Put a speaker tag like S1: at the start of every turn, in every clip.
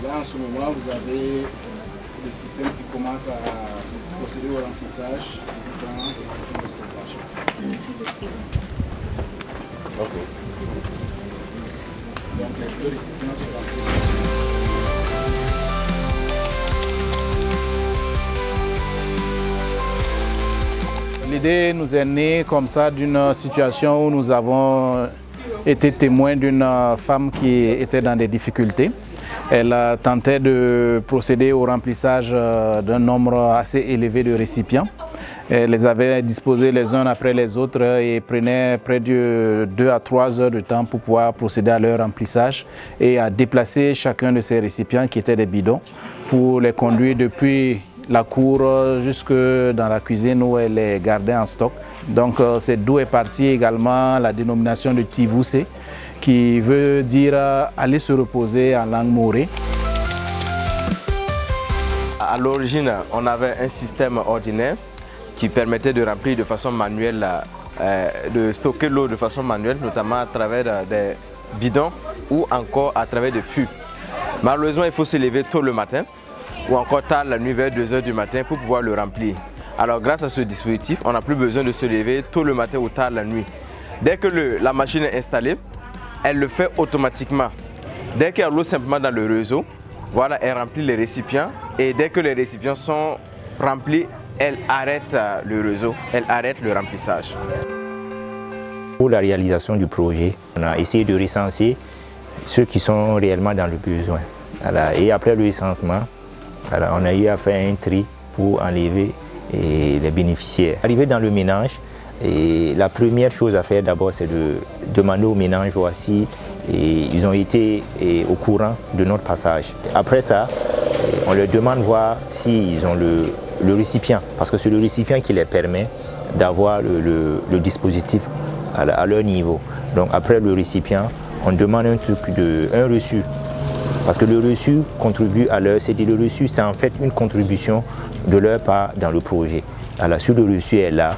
S1: Là, en ce moment, vous avez le système qui commence à procéder au remplissage dans le système de stockage.
S2: Ok.
S1: Donc les deux récipients se remplissent. L'idée nous est née comme ça d'une situation où nous avons été témoins d'une femme qui était dans des difficultés. Elle tentait de procéder au remplissage d'un nombre assez élevé de récipients. Elle les avait disposés les uns après les autres et prenait près de 2 à 3 heures de temps pour pouvoir procéder à leur remplissage et à déplacer chacun de ces récipients qui étaient des bidons pour les conduire depuis la cour jusque dans la cuisine où elle est gardée en stock. Donc c'est d'où est partie également la dénomination de Tivoussé, qui veut dire aller se reposer en langue morée.
S2: À l'origine, on avait un système ordinaire qui permettait de remplir de façon manuelle, de stocker l'eau de façon manuelle, notamment à travers des bidons ou encore à travers des fûts. Malheureusement, il faut se lever tôt le matin ou encore tard la nuit vers 2 h du matin pour pouvoir le remplir. Alors grâce à ce dispositif, on n'a plus besoin de se lever tôt le matin ou tard la nuit. Dès que la machine est installée, elle le fait automatiquement. Dès qu'il y a l'eau simplement dans le réseau, voilà, elle remplit les récipients et dès que les récipients sont remplis, elle arrête le réseau, elle arrête le remplissage.
S3: Pour la réalisation du projet, on a essayé de recenser ceux qui sont réellement dans le besoin. Voilà. Et après le recensement, voilà, on a eu à faire un tri pour enlever les bénéficiaires. Arrivé dans le ménage, et la première chose à faire d'abord, c'est de demander au ménage voici ils ont été au courant de notre passage. Après ça, on leur demande voir s'ils ont le récipient, parce que c'est le récipient qui les permet d'avoir le dispositif à leur niveau. Donc après le récipient, on demande un reçu. Parce que le reçu contribue à leur, c'est le reçu, c'est en fait une contribution de leur part dans le projet. Alors si le reçu est là,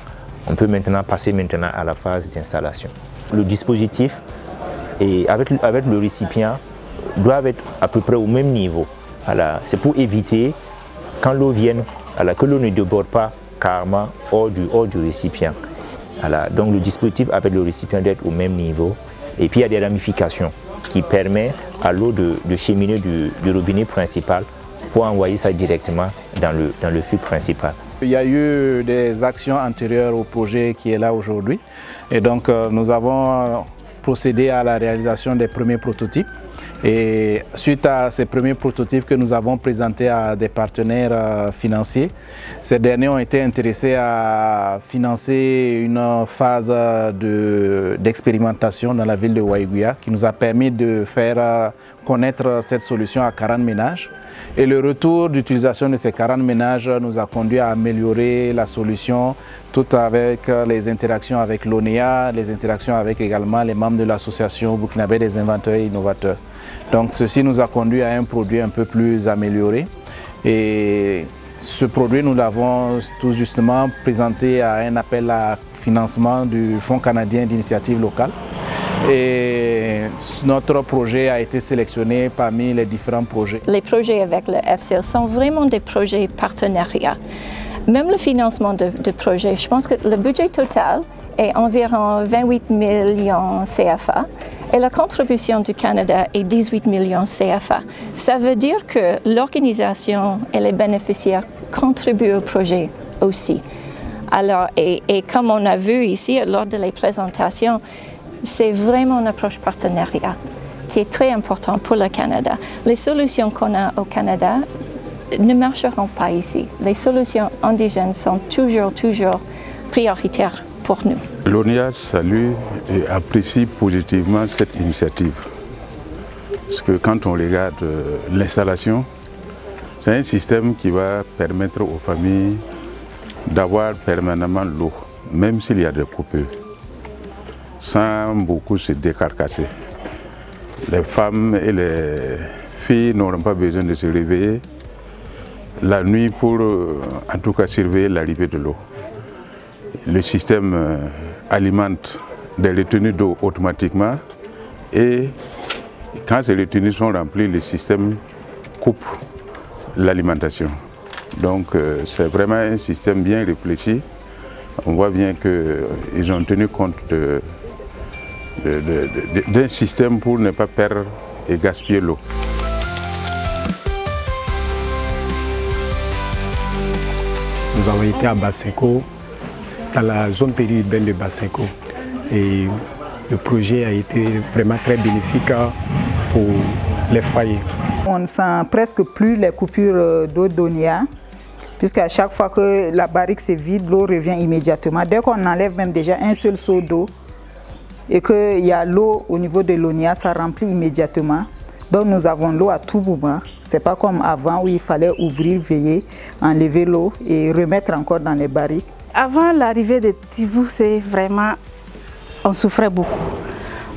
S3: on peut passer à la phase d'installation. Le dispositif et avec le récipient doivent être à peu près au même niveau. C'est pour éviter, quand l'eau vient, que l'eau ne déborde pas carrément hors du récipient. Donc le dispositif avec le récipient d'être au même niveau. Et puis il y a des ramifications qui permettent à l'eau de cheminer du robinet principal pour envoyer ça directement dans le fût principal.
S1: Il y a eu des actions antérieures au projet qui est là aujourd'hui et donc nous avons procédé à la réalisation des premiers prototypes. Et suite à ces premiers prototypes que nous avons présentés à des partenaires financiers, ces derniers ont été intéressés à financer une phase d'expérimentation dans la ville de Waiguia qui nous a permis de faire connaître cette solution à 40 ménages. Et le retour d'utilisation de ces 40 ménages nous a conduit à améliorer la solution, tout avec les interactions avec l'ONEA, les interactions avec également les membres de l'association burkinabé des inventeurs et innovateurs. Donc ceci nous a conduit à un produit un peu plus amélioré et ce produit nous l'avons tout justement présenté à un appel à financement du Fonds canadien d'initiative locale et notre projet a été sélectionné parmi les différents projets.
S4: Les projets avec le FCL sont vraiment des projets partenariats. Même le financement de projets, je pense que le budget total est environ 28 millions CFA et la contribution du Canada est 18 millions CFA. Ça veut dire que l'organisation et les bénéficiaires contribuent au projet aussi. Alors, et comme on a vu ici lors de les présentations, c'est vraiment une approche partenariat qui est très importante pour le Canada. Les solutions qu'on a au Canada ne marcheront pas ici. Les solutions indigènes sont toujours prioritaires pour nous.
S5: L'ONEA salue et apprécie positivement cette initiative. Parce que quand on regarde l'installation, c'est un système qui va permettre aux familles d'avoir permanemment l'eau, même s'il y a des coupures, sans beaucoup se décarcasser. Les femmes et les filles n'auront pas besoin de se réveiller la nuit pour en tout cas surveiller l'arrivée de l'eau. Le système alimente des retenues d'eau automatiquement et quand ces retenues sont remplies, le système coupe l'alimentation. Donc c'est vraiment un système bien réfléchi. On voit bien qu'ils ont tenu compte d'un système pour ne pas perdre et gaspiller l'eau.
S6: Nous avons été à Basseko, dans la zone périurbaine de Basseko. Et le projet a été vraiment très bénéfique pour les foyers.
S7: On ne sent presque plus les coupures d'eau d'Onia, puisqu'à chaque fois que la barrique se vide, l'eau revient immédiatement. Dès qu'on enlève même déjà un seul seau d'eau et qu'il y a l'eau au niveau de l'Onia, ça remplit immédiatement. Donc nous avons l'eau à tout moment. Ce n'est pas comme avant où il fallait ouvrir, veiller, enlever l'eau et remettre encore dans les barriques.
S8: Avant l'arrivée de Tivou, c'est vraiment, on souffrait beaucoup.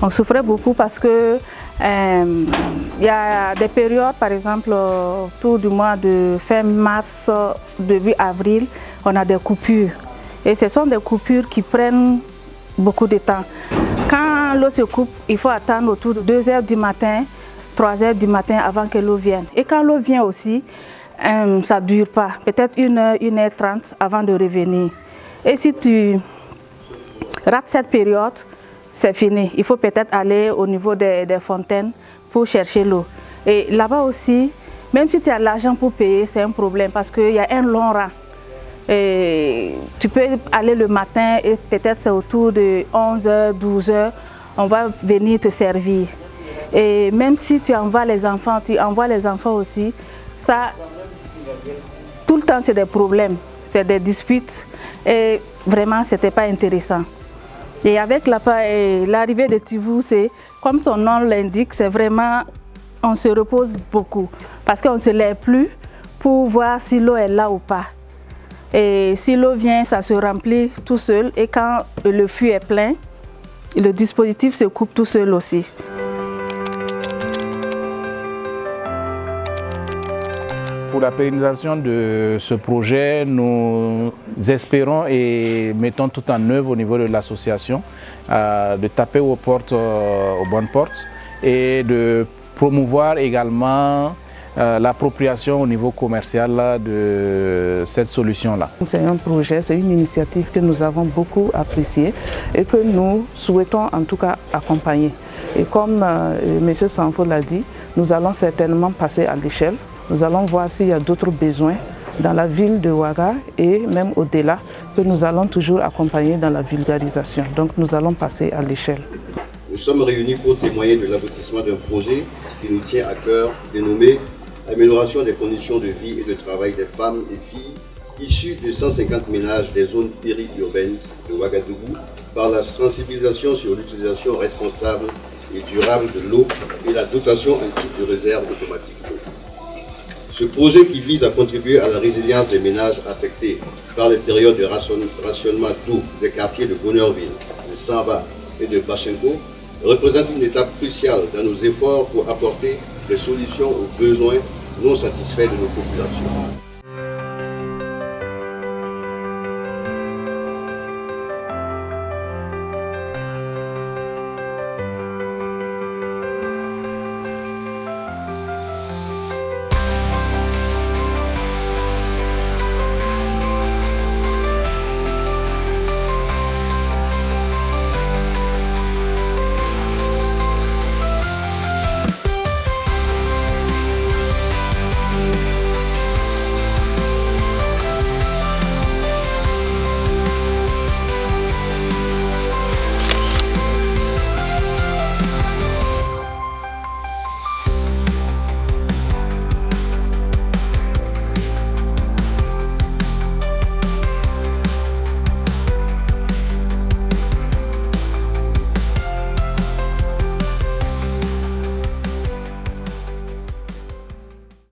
S8: On souffrait beaucoup parce que il y a des périodes, par exemple, autour du mois de fin mars, début avril, on a des coupures. Et ce sont des coupures qui prennent beaucoup de temps. Quand l'eau se coupe, il faut attendre autour de 2 h du matin, 3 h du matin avant que l'eau vienne. Et quand l'eau vient aussi, ça ne dure pas, peut-être 1 h, 1 h 30 avant de revenir. Et si tu rates cette période, c'est fini. Il faut peut-être aller au niveau des fontaines pour chercher l'eau. Et là-bas aussi, même si tu as l'argent pour payer, c'est un problème parce qu'il y a un long rang. Et tu peux aller le matin et peut-être c'est autour de 11 h, 12 h, on va venir te servir. Et même si tu envoies les enfants aussi, ça, tout le temps c'est des problèmes, c'est des disputes et vraiment c'était pas intéressant. Et avec l'arrivée de Tivou, c'est comme son nom l'indique, c'est vraiment, on se repose beaucoup parce qu'on ne se lève plus pour voir si l'eau est là ou pas. Et si l'eau vient, ça se remplit tout seul et quand le fût est plein, le dispositif se coupe tout seul aussi.
S1: Pour la pérennisation de ce projet, nous espérons et mettons tout en œuvre au niveau de l'association de taper aux bonnes portes et de promouvoir également l'appropriation au niveau commercial de cette solution-là.
S9: C'est un projet, c'est une initiative que nous avons beaucoup appréciée et que nous souhaitons en tout cas accompagner. Et comme M. Sanfo l'a dit, nous allons certainement passer à l'échelle. Nous allons voir s'il y a d'autres besoins dans la ville de Ouaga et même au-delà, que nous allons toujours accompagner dans la vulgarisation. Donc nous allons passer à l'échelle.
S10: Nous sommes réunis pour témoigner de l'aboutissement d'un projet qui nous tient à cœur, dénommé Amélioration des conditions de vie et de travail des femmes et filles issues de 150 ménages des zones périurbaines de Ouagadougou par la sensibilisation sur l'utilisation responsable et durable de l'eau et la dotation en type de réserve automatique d'eau. Ce projet qui vise à contribuer à la résilience des ménages affectés par les périodes de rationnement d'eau des quartiers de Bonheurville, de Samba et de Bachenko représente une étape cruciale dans nos efforts pour apporter des solutions aux besoins non satisfaits de nos populations.